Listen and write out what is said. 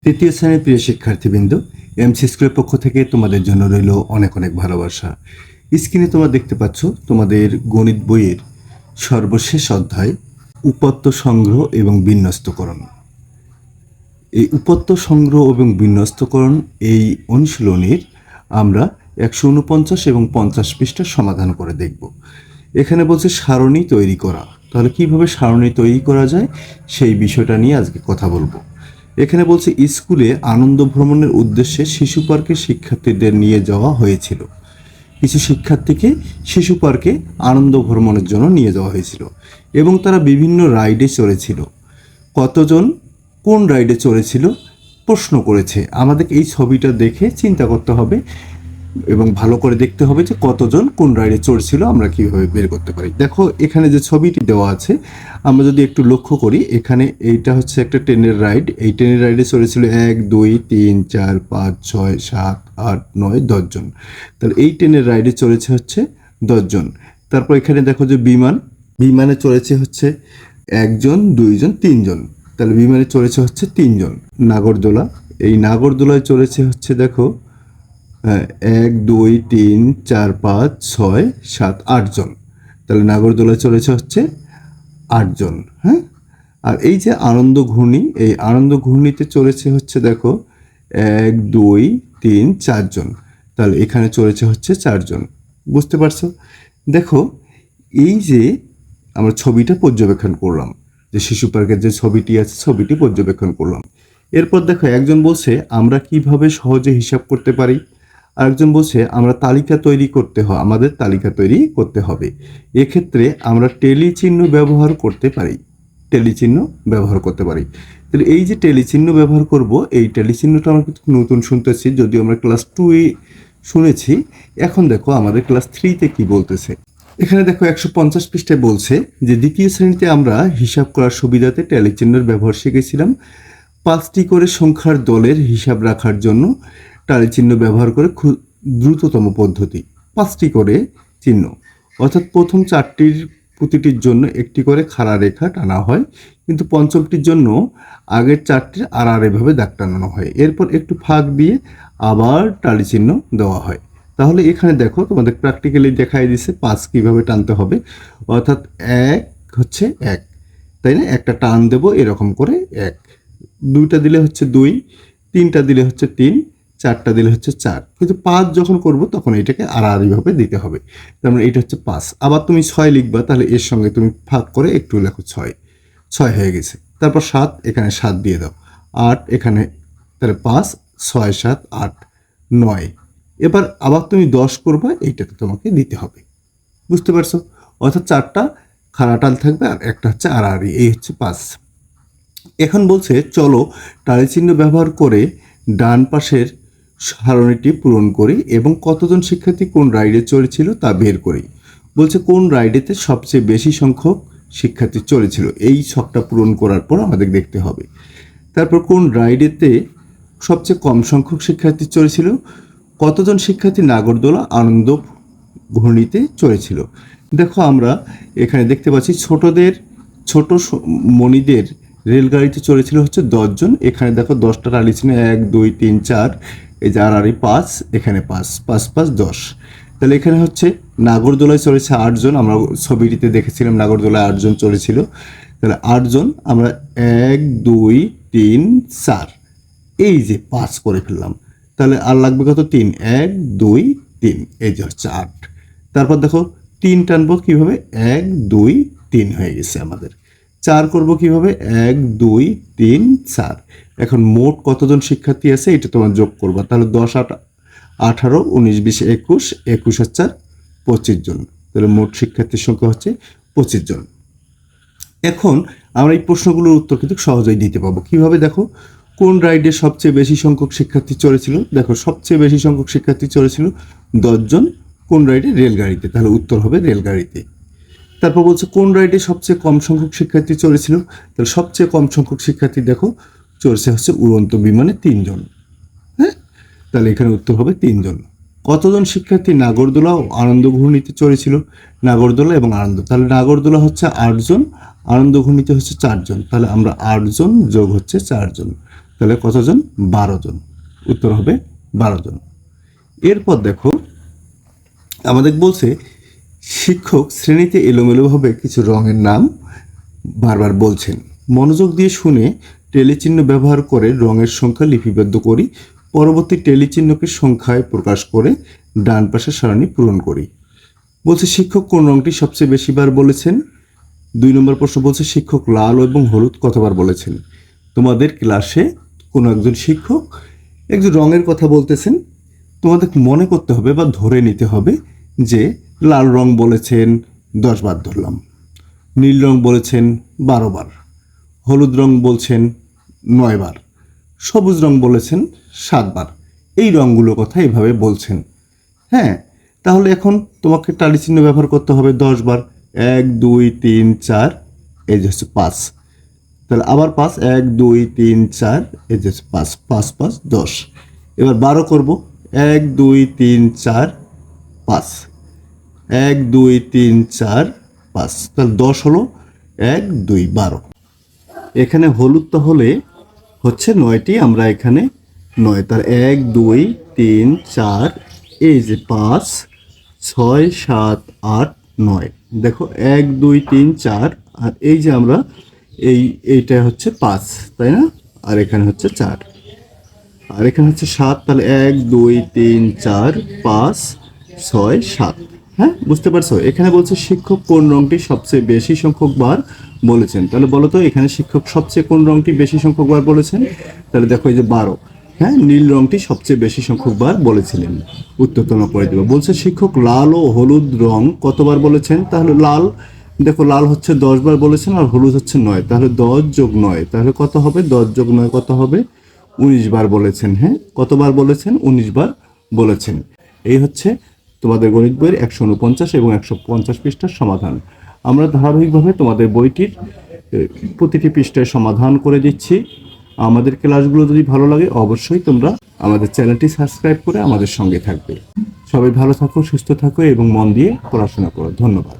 তৃতীয় শ্রেণীর প্রিয় শিক্ষার্থীবৃন্দ, এমসি স্কুলের পক্ষ থেকে তোমাদের জন্য রইল অনেক অনেক ভালোবাসা। স্ক্রিনে তোমরা দেখতে পাচ্ছ তোমাদের গণিত বইয়ের সর্বশেষ অধ্যায় উপাত্ত সংগ্রহ এবং বিন্যস্তকরণ। এই উপাত্ত সংগ্রহ এবং বিন্যস্তকরণ এই অনুশীলনীর আমরা 149 এবং 50 পৃষ্ঠার সমাধান করে দেখব। এখানে বলছে সারণী তৈরি করা। তাহলে কিভাবে সারণী তৈরি করা যায় সেই বিষয়টা নিয়ে আজকে কথা বলবো। এখানে বলছে স্কুলে আনন্দ ভ্রমণের উদ্দেশ্যে শিশু পার্কে শিক্ষার্থীদের নিয়ে যাওয়া হয়েছিল। কিছু শিক্ষার্থীকে শিশু পার্কে আনন্দ ভ্রমণের জন্য নিয়ে যাওয়া হয়েছিল এবং তারা বিভিন্ন রাইডে চড়েছিল। কতজন কোন রাইডে চড়েছিল প্রশ্ন করেছে। আমাদের এই ছবিটা দেখে চিন্তা করতে হবে এবং ভালো করে দেখতে হবে যে কতজন কোন রাইডে চড়ছিল আমরা কীভাবে বের করতে পারি। দেখো এখানে যে ছবিটি দেওয়া আছে আমরা যদি একটু লক্ষ্য করি, এখানে এইটা হচ্ছে একটা ট্রেনের রাইড। এই ট্রেনের রাইডে চড়েছিল 1 2 3 4 5 6 7 8 9 10 জন। তাহলে এই ট্রেনের রাইডে চড়েছে হচ্ছে 10 জন। তারপর এখানে দেখো যে বিমানে চড়েছে হচ্ছে 1 জন 2 জন 3 জন। তাহলে বিমানে চড়েছে হচ্ছে 3 জন। নাগরদোলা, এই নাগরদোলায় চড়েছে হচ্ছে দেখো 1 2 3 4 5 6 7 8 জন। তাহলে নাগরদোলায় চলেছে হচ্ছে 8 জন। হ্যাঁ, আর এই যে আনন্দ ঘূর্ণি, এই আনন্দ ঘূর্ণিতে চলেছে হচ্ছে দেখো 1 2 3 4 জন। তাহলে এখানে চলেছে হচ্ছে 4 জন। বুঝতে পারছো? দেখো এই যে আমরা ছবিটা পর্যবেক্ষণ করলাম, যে শিশু পার্কের যে ছবিটি আছে ছবিটি পর্যবেক্ষণ করলাম। এরপর দেখো একজন বলছে আমরা কিভাবে সহজে হিসাব করতে পারি, আরেকজন বলছে আমরা তালিকা তৈরি করতে হয়, আমাদের তালিকা তৈরি করতে হবে। এক্ষেত্রে আমরা টেলি চিহ্ন ব্যবহার করতে পারি, টেলি চিহ্ন ব্যবহার করতে পারি। তাহলে এই যে টেলি চিহ্ন ব্যবহার করব, এই টেলি চিহ্নটা আমরা কিন্তু নতুন শুনতেছি, যদিও আমরা ক্লাস 2-এ শুনেছি। এখন দেখো আমাদের ক্লাস 3-তে কি বলতেছে। এখানে দেখো 150 পৃষ্ঠায় বলছে যে দ্বিতীয় শ্রেণীতে আমরা হিসাব করার সুবিধাতে টেলি চিহ্নের ব্যবহার শিখেছিলাম। 5টি করে সংখ্যার দলের হিসাব রাখার জন্য টালি চিহ্ন ব্যবহার করে খুব দ্রুততম পদ্ধতি। 5টি করে চিহ্ন, অর্থাৎ প্রথম 4টির প্রতিটির জন্য একটি করে খাড়া রেখা টানা হয়, কিন্তু পঞ্চমটির জন্য আগের 4টির আর এভাবে দাগ টানানো হয়। এরপর একটু ফাঁক দিয়ে আবার টালি চিহ্ন দেওয়া হয়। তাহলে এখানে দেখো তোমাদের প্র্যাকটিক্যালি দেখাই দিছে 5 কীভাবে টানতে হবে। অর্থাৎ 1 হচ্ছে 1, তাই না? একটা টান দেবো এরকম করে 1, 2টা দিলে হচ্ছে 2, 3টা দিলে হচ্ছে 3, 4টা দিলে হচ্ছে 4। কিন্তু 5 যখন করব তখন এটাকে আড়াআড়িভাবে দিতে হবে। তার মানে এটা হচ্ছে 5। আবার তুমি 6 লিখবা, তাহলে এর সঙ্গে তুমি ভাগ করে একটু লেখো 6, 6 হয়ে গেছে। তারপর 7, এখানে 7 দিয়ে দাও। 8 এখানে, তাহলে 5 6 7 8 9। এবার আবার তুমি 10 করবা, এইটাকে তোমাকে দিতে হবে। বুঝতে পারছো? অর্থাৎ 4টা খাড়া টাল থাকবে আর একটা হচ্ছে আড়াআড়ি, এই হচ্ছে 5। এখন বলছে চলো টালি চিহ্ন ব্যবহার করে ডান পাশের সারণীটি পূরণ করি এবং কতজন শিক্ষার্থী কোন রাইডে চড়েছিল তা বের করি। বলছে কোন রাইডেতে সবচেয়ে বেশি সংখ্যক শিক্ষার্থী চড়েছিল, এই ছকটা পূরণ করার পর আমাদের দেখতে হবে। তারপর কোন রাইডেতে সবচেয়ে কম সংখ্যক শিক্ষার্থী চড়েছিল, কতজন শিক্ষার্থী নাগরদোলা আনন্দ ঘূর্ণিতে চড়েছিল। দেখো আমরা এখানে দেখতে পাচ্ছি ছোট মণিদের রেলগাড়িতে চড়েছিল হচ্ছে 10 জন। এখানে দেখো 10টা টালি চিহ্ন, 1 2 3 4, এই যে আড়াআড়ি 5, এখানে 5 5 5 10। তাহলে এখানে হচ্ছে নাগরদোলায় চড়েছে 8 জন, আমরা ছবিটিতে দেখেছিলাম নাগরদোলায় 8 জন চড়েছিল। তাহলে 8 জন, আমরা 1 2 3 4, এই যে 5 করে ফেললাম। তাহলে আর লাগবে কত? 3, 1 2 3, এই যে হচ্ছে 8। তারপর দেখো 3 টানবো কীভাবে? 1 2 3 হয়ে গেছে আমাদের। 4 করব কিভাবে? 1 2 3 4। এখন মোট কতজন শিক্ষার্থী আছে এটা তোমার যোগ করবা। তাহলে 10 8 18 19 20 21, 21 হচ্ছে 25 জন। তাহলে মোট শিক্ষার্থীর সংখ্যা হচ্ছে 25 জন। এখন আমরা এই প্রশ্নগুলোর উত্তর কিন্তু সহজেই দিতে পারবো। কিভাবে? দেখো কোন রাইডে সবচেয়ে বেশি সংখ্যক শিক্ষার্থী চড়েছিল। দেখো সবচেয়ে বেশি সংখ্যক শিক্ষার্থী চড়েছিল 10 জন। কোন রাইডে? রেলগাড়িতে। তাহলে উত্তর হবে রেলগাড়িতে। তারপর বলছে কোন রাইডে সবচেয়ে কম সংখ্যক শিক্ষার্থী চড়েছিল। তাহলে সবচেয়ে কম সংখ্যক শিক্ষার্থী দেখো চড়ছে হচ্ছে উড়ন্ত বিমানে 3 জন। হ্যাঁ, তাহলে এখানে উত্তর হবে 3 জন। কতজন শিক্ষার্থী নাগরদোলা ও আনন্দ ঘূর্ণিতে চড়েছিল? নাগরদোলা এবং আনন্দ, তাহলে নাগরদোলা হচ্ছে 8 জন, আনন্দ ঘূর্ণিতে হচ্ছে 4 জন। তাহলে আমরা 8 জন যোগ হচ্ছে 4 জন, তাহলে কতজন? 12 জন। উত্তর হবে 12 জন। এরপর দেখো আমাদের বলছে শিক্ষক শ্রেণীতে এলোমেলোভাবে কিছু রঙের নাম বারবার বলছেন। মনোযোগ দিয়ে শুনে টেলিচিহ্ন ব্যবহার করে রঙের সংখ্যা লিপিবদ্ধ করি। পরবর্তী টেলিচিহ্নকে সংখ্যায় প্রকাশ করে ডান পাশের সারণী পূরণ করি। বলছে শিক্ষক কোন রঙটি সবচেয়ে বেশিবার বলেছেন? 2 নম্বর প্রশ্ন বলছে শিক্ষক লাল এবং হলুদ কতবার বলেছেন? তোমাদের ক্লাসে কোনো একজন শিক্ষক একজন রঙের কথা বলতেছেন, তোমাদের মনে করতে হবে বা ধরে নিতে হবে যে লাল রং বলেছেন 10 বার ধরলাম, নীল রং বলেছেন 12 বার, হলুদ রং বলছেন 9 বার, সবুজ রং বলেছেন 7 বার। এই রঙগুলোর কথা এভাবে বলছেন। হ্যাঁ, তাহলে এখন তোমাকে টালি চিহ্ন ব্যবহার করতে হবে 10 বার। 1 2 3 4, এই যে হচ্ছে 5। তাহলে আবার 5, 1 2 3 4, এই যে হচ্ছে 5, 5 5 10। এবার 12 করব, 1 2 3 4 5, 1 2 3 4 5, তাহলে 10 হলো 1 2 12। এখানে হলুদ তাহলে হচ্ছে 9টি, আমরা এখানে 9, তার 1 2 3 4, এই যে 5 6 7 8 9। দেখো 1 2 3 4, আর এই যে আমরা এইটা হচ্ছে 5, তাই না? আর এখানে হচ্ছে 4, আর এখানে হচ্ছে 7, তাহলে 1 2 3 4 5 6 7। হ্যাঁ, বুঝতে পারছো? এখানে বলছে শিক্ষক কোন রংটি সবচেয়ে বেশি সংখ্যক বার বলেছেন। তাহলে বলো তো এখানে শিক্ষক সবচেয়ে কোন রংটি বেশি সংখ্যক বার বলেছেন? তাহলে দেখো এই যে 12। হ্যাঁ, নীল রংটি সবচেয়ে বেশি সংখ্যক বার বলেছিলেন। উত্তর তোমরা করে দেবে। বলছে শিক্ষক লাল ও হলুদ রং কতবার বলেছেন? তাহলে লাল, দেখো লাল হচ্ছে 10 বার বলেছেন আর হলুদ হচ্ছে 9, তাহলে 10 যোগ 9, তাহলে কত হবে? 10 যোগ 9 কত হবে? 19 বার বলেছেন। হ্যাঁ, কতবার বলেছেন? 19 বার বলেছেন। এই হচ্ছে তোমাদের গণিত বইয়ের 149 এবং 150 পৃষ্ঠার সমাধান। আমরা ধারাবাহিকভাবে তোমাদের বইটির প্রতিটি পৃষ্ঠায় সমাধান করে দিচ্ছি। আমাদের ক্লাসগুলো যদি ভালো লাগে অবশ্যই তোমরা আমাদের চ্যানেলটি সাবস্ক্রাইব করে আমাদের সঙ্গে থাকবে। সবাই ভালো থাকো, সুস্থ থাকো এবং মন দিয়ে পড়াশোনা করো। ধন্যবাদ।